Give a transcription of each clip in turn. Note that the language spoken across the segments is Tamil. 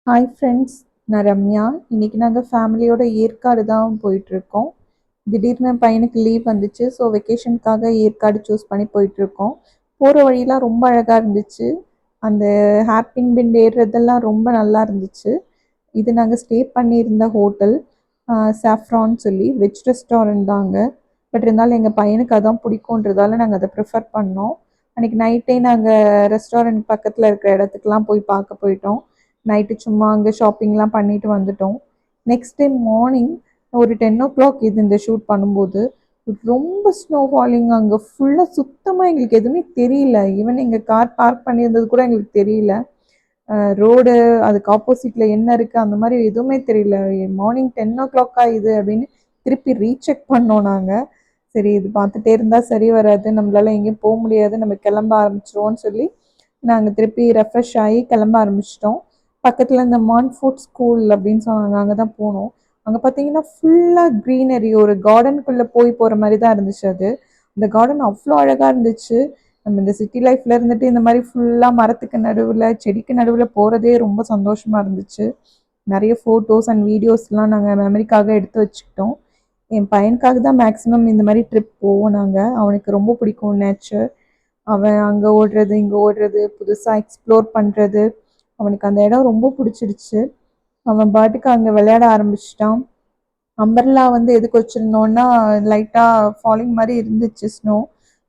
ஹாய் ஃப்ரெண்ட்ஸ், நான் ரம்யா. இன்னைக்கு நாங்கள் ஃபேமிலியோட ஏற்காடு தான் போயிட்டுருக்கோம். திடீர்னு பையனுக்கு லீவ் வந்துச்சு. ஸோ வெக்கேஷனுக்காக ஏற்காடு சூஸ் பண்ணி போயிட்டுருக்கோம். போகிற வழியெலாம் ரொம்ப அழகாக இருந்துச்சு. அந்த ஹேர்பின் பெண்ட் ஏறுறதெல்லாம் ரொம்ப நல்லா இருந்துச்சு. இது நாங்கள் ஸ்டே பண்ணியிருந்த ஹோட்டல் சாஃப்ரான் சொல்லி வெஜ் ரெஸ்டாரண்ட் தாங்க. பட் இருந்தாலும் எங்கள் பையனுக்கு அதான் பிடிக்குன்றதால நாங்கள் அதை ப்ரிஃபர் பண்ணோம். அன்றைக்கி நைட்டே நாங்கள் ரெஸ்டாரண்ட் பக்கத்தில் இருக்கிற இடத்துக்குலாம் போய் பார்க்க போயிட்டோம். நைட்டு சும்மா அங்கே ஷாப்பிங்லாம் பண்ணிட்டு வந்துட்டோம். நெக்ஸ்ட் டே மார்னிங் ஒரு 10 o'clock இது இந்த ஷூட் பண்ணும்போது ரொம்ப ஸ்னோ ஃபாலிங். அங்கே ஃபுல்லாக சுத்தமாக எங்களுக்கு எதுவுமே தெரியல. ஈவன் எங்கள் கார் பார்க் பண்ணியிருந்தது கூட எங்களுக்கு தெரியல. ரோடு அதுக்கு ஆப்போசிட்டில் என்ன இருக்குது அந்த மாதிரி எதுவுமே தெரியல. மார்னிங் 10 o'clock இது அப்படின்னு திருப்பி ரீசெக் பண்ணோம் நாங்கள். சரி, இது பார்த்துட்டே இருந்தால் சரி வராது, நம்மளால எங்கேயும் போக முடியாது, நம்ம கிளம்ப ஆரம்பிச்சிருவோம்னு சொல்லி நாங்கள் திருப்பி ரெஃப்ரெஷ் ஆகி கிளம்ப ஆரம்பிச்சிட்டோம். பக்கத்தில் இந்த மான்ஃபோர்ட் ஸ்கூல் அப்படின்னு சொன்னாங்க, அங்கே தான் போனோம். அங்கே பார்த்தீங்கன்னா ஃபுல்லாக க்ரீனரி, ஒரு கார்டனுக்குள்ளே போகிற மாதிரி தான் இருந்துச்சு அது. அந்த கார்டன் அவ்வளோ அழகாக இருந்துச்சு. நம்ம இந்த சிட்டி லைஃப்பில் இருந்துட்டு இந்த மாதிரி ஃபுல்லாக மரத்துக்கு நடுவில் செடிக்கு நடுவில் போகிறதே ரொம்ப சந்தோஷமாக இருந்துச்சு. நிறைய ஃபோட்டோஸ் அண்ட் வீடியோஸ்லாம் நாங்கள் மெமரிக்காக எடுத்து வச்சுக்கிட்டோம். என் பையனுக்காக தான் மேக்ஸிமம் இந்த மாதிரி ட்ரிப் போவோம் நாங்கள். அவனுக்கு ரொம்ப பிடிக்கும் நேச்சர். அவன் அங்கே ஓடுறது இங்கே ஓடுறது புதுசாக எக்ஸ்ப்ளோர் பண்ணுறது, அவனுக்கு அந்த இடம் ரொம்ப பிடிச்சிருச்சு. அவன் பாட்டுக்கு அங்கே விளையாட ஆரம்பிச்சிட்டான். அம்பர்லா வந்து எதுக்கு வச்சுருந்தோன்னா, லைட்டாக ஃபாலிங் மாதிரி இருந்துச்சு ஸ்னோ.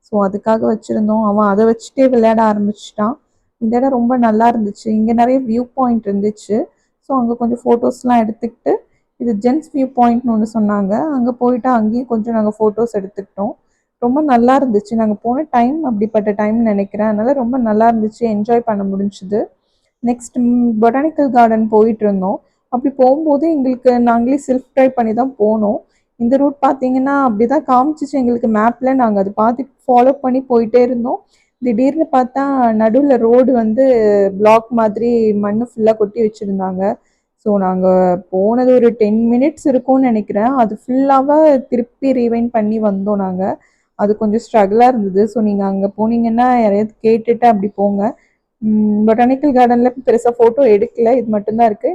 ஸோ அதுக்காக வச்சுருந்தோம். அவன் அதை வச்சுட்டே விளையாட ஆரம்பிச்சிட்டான். இந்த இடம் ரொம்ப நல்லா இருந்துச்சு. இங்கே நிறைய வியூ பாயிண்ட் இருந்துச்சு. ஸோ அங்கே கொஞ்சம் ஃபோட்டோஸ்லாம் எடுத்துக்கிட்டு, இது ஜென்ஸ் வியூ பாயிண்ட்னு ஒன்று சொன்னாங்க, அங்கே போயிட்டு அங்கேயும் கொஞ்சம் நாங்கள் ஃபோட்டோஸ் எடுத்துக்கிட்டோம். ரொம்ப நல்லா இருந்துச்சு. நாங்கள் போன டைம் அப்படிப்பட்ட டைம்னு நினைக்கிறேன். அதனால் ரொம்ப நல்லா இருந்துச்சு, என்ஜாய் பண்ண முடிஞ்சுது. நெக்ஸ்ட் பொட்டானிக்கல் கார்டன் போயிட்டு இருந்தோம். அப்படி போகும்போது எங்களுக்கு நாங்களே செல்ஃப் ட்ரைவ் பண்ணி தான் போனோம். இந்த ரூட் பார்த்தீங்கன்னா அப்படி தான் காமிச்சிச்சு எங்களுக்கு மேப்பில். நாங்கள் அதை பார்த்து ஃபாலோ பண்ணி போயிட்டே இருந்தோம். திடீர்னு பார்த்தா நடுவில் ரோடு வந்து பிளாக் மாதிரி மண் ஃபுல்லாக கொட்டி வச்சுருந்தாங்க. ஸோ நாங்கள் போனது ஒரு 10 minutes இருக்கும்னு நினைக்கிறேன். அது ஃபுல்லாக திருப்பி ரீவைண்ட் பண்ணி வந்தோம் நாங்கள். அது கொஞ்சம் ஸ்ட்ரகிளாக இருந்தது. ஸோ நீங்கள் அங்கே போனீங்கன்னா யாரையாவது கேட்டுட்டு அப்படி போங்க. பொட்டானிக்கல் கார்டனில் பெருசாக ஃபோட்டோ எடுக்கல, இது மட்டும்தான் இருக்குது.